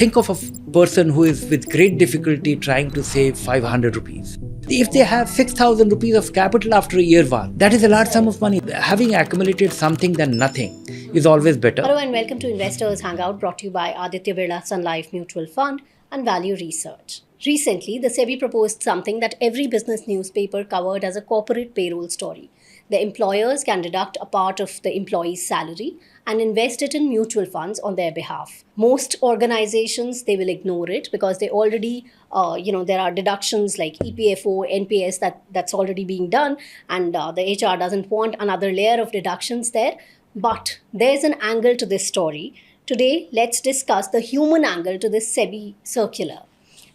Think of a person who is with great difficulty trying to save 500 rupees. If they have 6,000 rupees of capital after a year one, that is a large sum of money. Having accumulated something than nothing is always better. Hello and welcome to Investors Hangout, brought to you by Aditya Birla Sun Life Mutual Fund and Value Research. Recently, the SEBI proposed something that every business newspaper covered as a corporate payroll story. The employers can deduct a part of the employee's salary and invest it in mutual funds on their behalf. Most organizations, they will ignore it because they already, there are deductions like EPFO, NPS that's already being done, and the HR doesn't want another layer of deductions there. But there's an angle to this story. Today, let's discuss the human angle to this SEBI circular.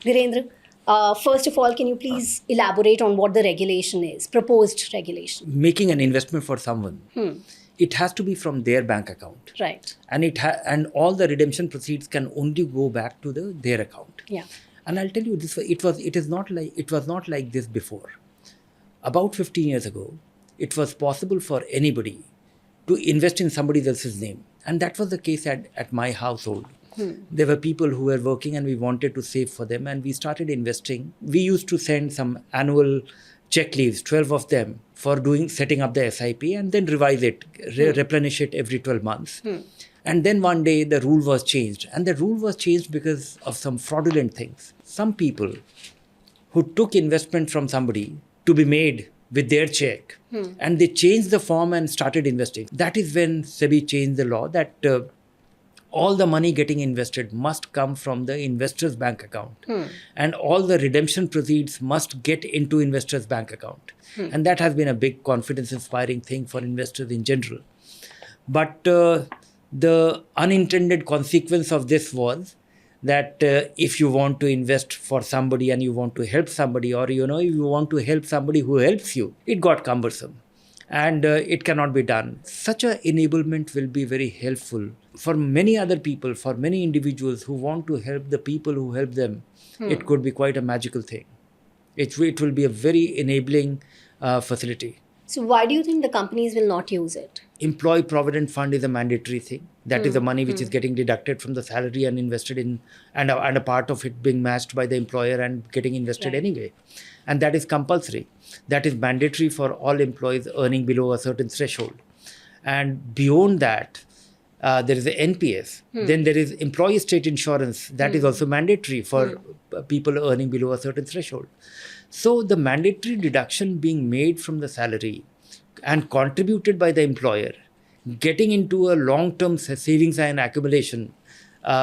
Virendra, first of all, can you please elaborate on what the regulation is, proposed regulation? Making an investment for someone, it has to be from their bank account. Right. And all the redemption proceeds can only go back to their account. Yeah. And I'll tell you this: it was not like this before. About 15 years ago, it was possible for anybody to invest in somebody else's name, and that was the case at my household. There were people who were working and we wanted to save for them, and we started investing. We used to send some annual check leaves, 12 of them, for setting up the SIP and then revise it, replenish it every 12 months. And then one day the rule was changed, and the rule was changed because of some fraudulent things. Some people who took investment from somebody to be made with their check, and they changed the form and started investing. That is when SEBI changed the law that all the money getting invested must come from the investor's bank account, and all the redemption proceeds must get into investor's bank account. And that has been a big confidence-inspiring thing for investors in general. But the unintended consequence of this was that if you want to invest for somebody and you want to help somebody, or if you want to help somebody who helps you, it got cumbersome. And it cannot be done. Such an enablement will be very helpful for many other people, for many individuals who want to help the people who help them. It could be quite a magical thing. It will be a very enabling facility. So why do you think the companies will not use it? Employee Provident Fund is a mandatory thing. That is the money which is getting deducted from the salary and invested in, and a part of it being matched by the employer and getting invested anyway. And that is compulsory. That is mandatory for all employees earning below a certain threshold. And beyond that, there is the NPS. Then there is employee state insurance. That is also mandatory for people earning below a certain threshold. So the mandatory deduction being made from the salary and contributed by the employer, getting into a long-term savings and accumulation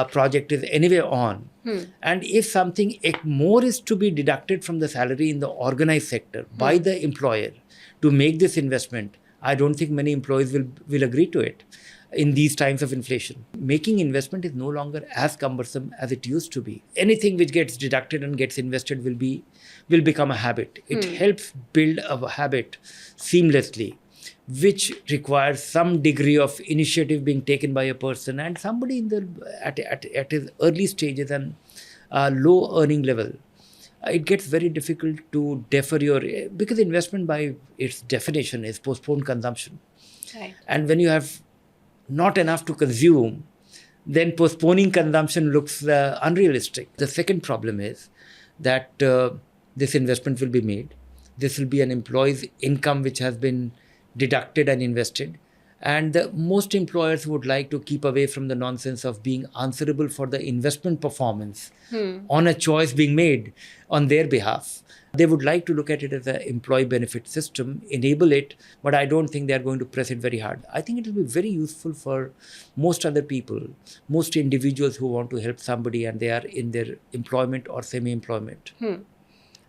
project is anyway on. And if something more is to be deducted from the salary in the organized sector by the employer to make this investment, I don't think many employees will agree to it in these times of inflation. Making investment is no longer as cumbersome as it used to be. Anything which gets deducted and gets invested will become a habit. It helps build a habit seamlessly, which requires some degree of initiative being taken by a person and somebody at his early stages and low earning level. It gets very difficult to defer because investment by its definition is postponed consumption. Right. And when you have not enough to consume, then postponing consumption looks unrealistic. The second problem is that this investment will be made. This will be an employee's income which has been deducted and invested. And most employers would like to keep away from the nonsense of being answerable for the investment performance on a choice being made on their behalf. They would like to look at it as an employee benefit system, enable it, but I don't think they are going to press it very hard. I think it will be very useful for most other people, most individuals who want to help somebody and they are in their employment or semi-employment.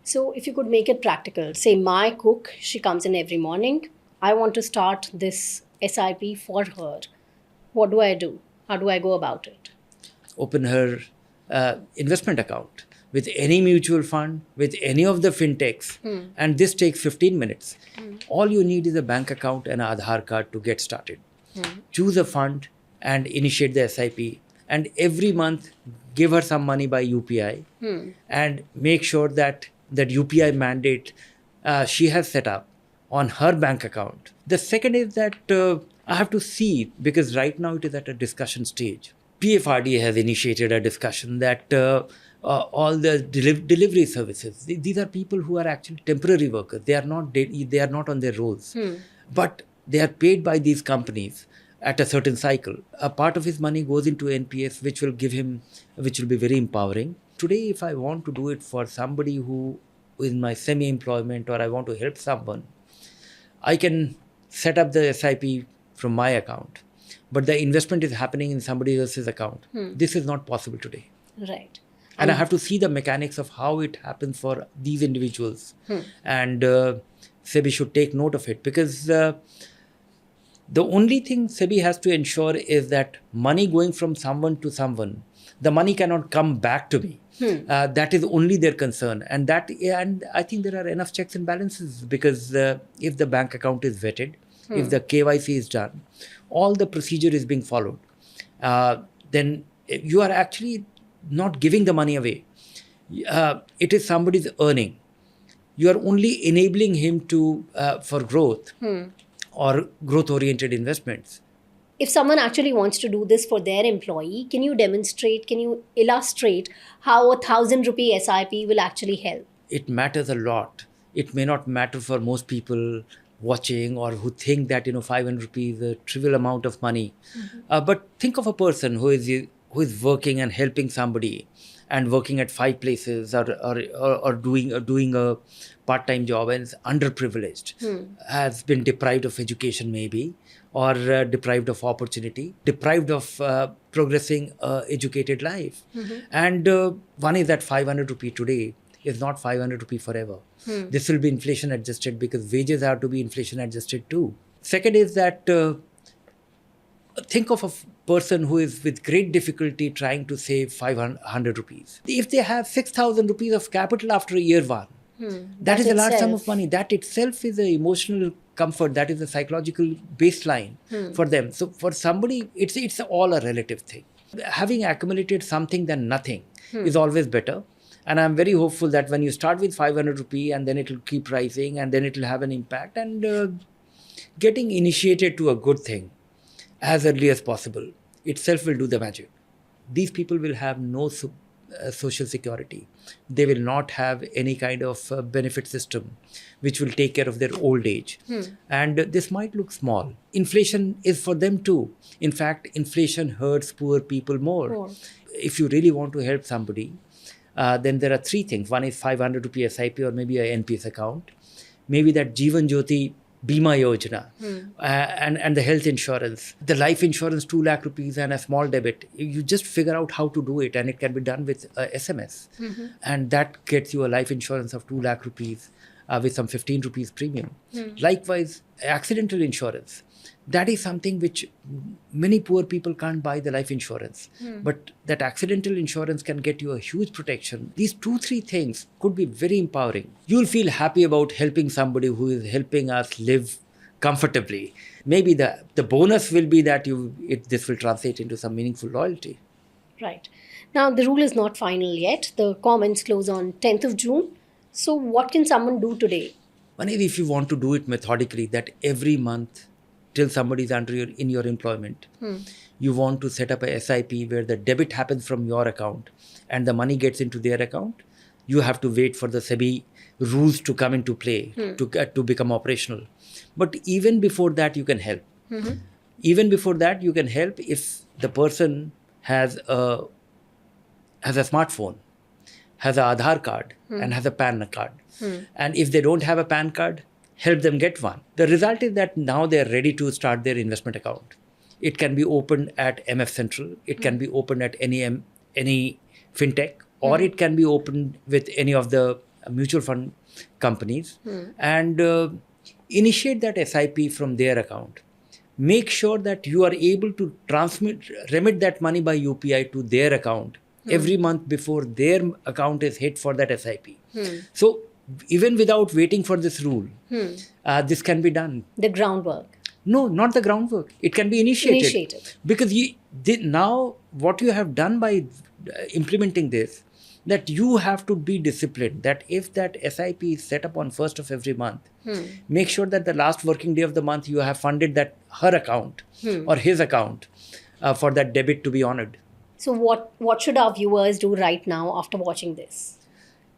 So if you could make it practical, say my cook, she comes in every morning. I want to start this SIP for her. What do I do? How do I go about it? Open her investment account with any mutual fund, with any of the fintechs, and this takes 15 minutes. All you need is a bank account and an Aadhaar card to get started. Choose a fund and initiate the SIP, and every month give her some money by UPI and make sure that UPI mandate she has set up on her bank account. The second is that I have to see, because right now it is at a discussion stage. PFRD has initiated a discussion that all the delivery services, these are people who are actually temporary workers. They are not on their roles, but they are paid by these companies at a certain cycle. A part of his money goes into NPS, which will be very empowering. Today, if I want to do it for somebody who is in my semi-employment, or I want to help someone, I can set up the SIP from my account, but the investment is happening in somebody else's account. This is not possible today. Right. And I have to see the mechanics of how it happens for these individuals. And SEBI should take note of it, because the only thing SEBI has to ensure is that money going from someone to someone, the money cannot come back to me. That is only their concern. And I think there are enough checks and balances, because if the bank account is vetted, if the KYC is done, all the procedure is being followed, then you are actually not giving the money away. It is somebody's earning. You are only enabling him to for growth or growth-oriented investments. If someone actually wants to do this for their employee, can you illustrate how 1,000 rupee SIP will actually help? It matters a lot. It may not matter for most people watching, or who think that 500 rupees is a trivial amount of money. But think of a person who is working and helping somebody, and working at 5 places, or doing a part-time job, and is underprivileged, has been deprived of education maybe, or deprived of opportunity, deprived of progressing educated life. And one is that 500 rupee today is not 500 rupee forever. This will be inflation adjusted, because wages are to be inflation adjusted too. Second is that think of a person who is with great difficulty trying to save 500 rupees. If they have 6,000 rupees of capital after year one, that is a large sum of money. That itself is an emotional comfort. That is a psychological baseline for them. So for somebody, it's all a relative thing. Having accumulated something than nothing is always better. And I'm very hopeful that when you start with 500 rupee, and then it will keep rising, and then it will have an impact, and getting initiated to a good thing as early as possible itself will do the magic. These people will have no social security. They will not have any kind of benefit system which will take care of their old age. And this might look small. Inflation is for them too. In fact, inflation hurts poor people more. If you really want to help somebody, then there are 3 things. One is 500 rupee SIP, or maybe a NPS account. Maybe that Jeevan Jyoti Bima Yojana, and the health insurance, the life insurance 2 lakh rupees and a small debit. You just figure out how to do it, and it can be done with SMS. And that gets you a life insurance of 2 lakh rupees with some 15 rupees premium. Likewise, accidental insurance. That is something which many poor people can't buy, the life insurance. But that accidental insurance can get you a huge protection. These 2-3 things could be very empowering. You'll feel happy about helping somebody who is helping us live comfortably. Maybe the bonus will be that this will translate into some meaningful loyalty. Right. Now, the rule is not final yet. The comments close on 10th of June. So what can someone do today? One is, if you want to do it methodically, that every month, till somebody is in your employment, you want to set up a SIP where the debit happens from your account and the money gets into their account. You have to wait for the SEBI rules to come into play to become operational. But even before that, you can help. Even before that, you can help if the person has a smartphone, has an Aadhaar card, and has a PAN card. And if they don't have a PAN card, help them get one. The result is that now they are ready to start their investment account. It can be opened at MF Central. It can be opened at any fintech, or it can be opened with any of the mutual fund companies, and initiate that SIP from their account. Make sure that you are able to remit that money by UPI to their account every month before their account is hit for that SIP. So even without waiting for this rule, this can be done. The groundwork. No, not the groundwork. It can be initiated. Because now what you have done by implementing this, that you have to be disciplined, that if that SIP is set up on 1st of every month, make sure that the last working day of the month you have funded her account or his account for that debit to be honored. So what should our viewers do right now after watching this?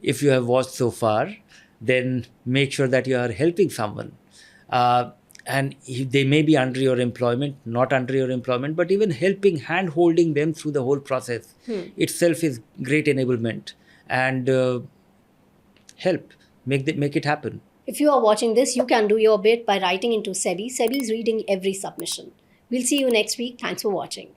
If you have watched so far, then make sure that you are helping someone. They may be under your employment, not under your employment, but even helping, hand holding them through the whole process itself is great enablement. And help, make it happen. If you are watching this, you can do your bit by writing into SEBI. SEBI is reading every submission. We'll see you next week. Thanks for watching.